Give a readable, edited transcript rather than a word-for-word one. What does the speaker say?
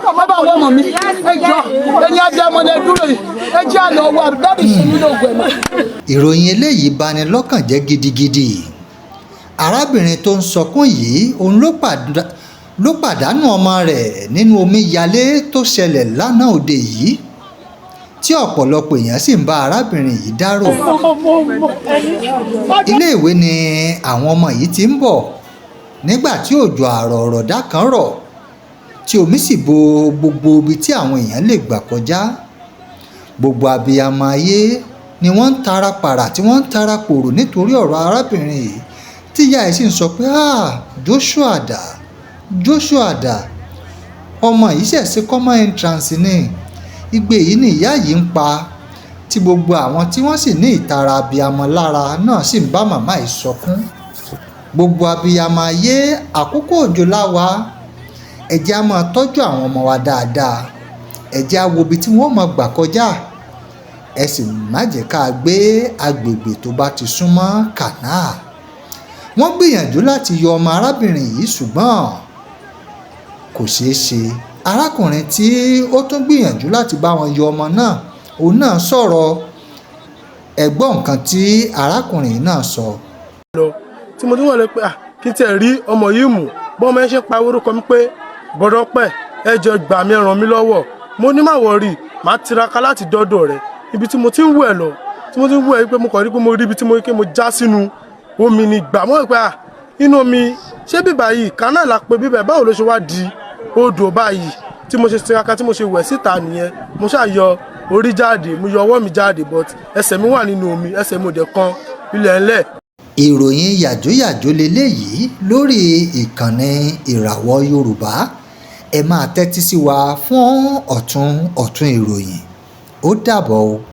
ọmọ bá wọ́n mọ̀ mí ẹjọ́ ẹni ajá ọmọdé dúró yìí ẹjẹ́ àná ọwọ́ àbúdábì sí nínú ògùn ẹ̀mọ́. ìròyìn eléyìí bani lọ́kàn jẹ́ gidigidi. arábìnrin tó ń sọkún yìí òun ló pàdánù ọmọ rẹ̀ nínú omíyalé tó ṣẹlẹ̀ lánàá òde yìí tí ọ̀pọ̀lọpọ̀ èèyàn sì ń bá arábìnrin yìí dárò. iléèwé ni àwọn ọmọ yìí ti ń bọ̀ nígbà tí òjò àrọ̀ọ̀rọ̀dá kan rọ̀ tí omi sì bo gbogbo ibi tí àwọn èèyàn lè gbà kọjá. gbogbo abiyamọ ayé ni wọ́n ń tara pàrà tí wọ́n ń tara pòrò nítorí ọ̀rọ̀ arábìnrin yìí tí ìyá ẹ̀ sì ń sọ pé Joshua dà Joshua dà ọmọ yìí ṣẹ̀ṣẹ̀ common entrance ni igbe yìí ni ìyá yìí ń pa tí gbogbo àwọn tí wọ́n sì ní ìtara abiyamọ lára náà sì ń bá màmá yìí sọkún. gbogbo abiyamọ ayé àkókò òjò láwa ẹ jẹ́ á máa tọ́jú àwọn ọmọ wa dáadáa ẹ jẹ́ á wo ibi tí wọ́n máa gbà kọjá ẹ sì má jẹ́ ká gbé agbègbè tó bá ti súnmọ́ kànáà. wọ́n gbìyànjú láti yọ ọmọ arábìnrin yìí ṣùgbọ́n kò ṣeé ṣe. arákùnrin tí ó tún gbìyànjú láti bá wọn yọ ọmọ náà òun náà sọ̀rọ̀ ẹ gbọ́ nǹkan tí arákùnrin náà sọ. tí mo tún wọlé pé kí n tẹ̀ rí ọmọ yìí mú bọ́n mẹ́ ṣe pa orúkọ mi pé bọ́dọ̀ pẹ̀ ẹ jọ gbà mí ràn mí lọ́wọ́ mo ní má wọrí màá tiraka láti dọ́dọ̀ rẹ̀ ibi tí mo ti ń wẹ̀ lọ tí mo ti ń wẹ̀ pé mo kàn rí pé mo rí ibi tí mo rí pé mo já sínú omi ni gbà mọ́ pé inú omi ṣé bíbá yìí kanáà la pé bíbá báwo ló ṣe wá di odò báyìí tí mo ṣe tiraka tí mo ṣe wẹ̀ síta nìyẹn mo ṣàyọ orí jáde mo yọ ọwọ́ mi jáde but ẹsẹ̀ mi wà nínú omi ẹsẹ̀ mi ò dẹ̀ kan ilẹ̀ ńlẹ̀. ìròyìn yàjóyàjó leléyìí lórí ìkànnì ìràwọ̀ Yorùbá ẹ máa tẹ́tí sí wa fún ọ̀tun ìròyìn ó dàbọ̀ o.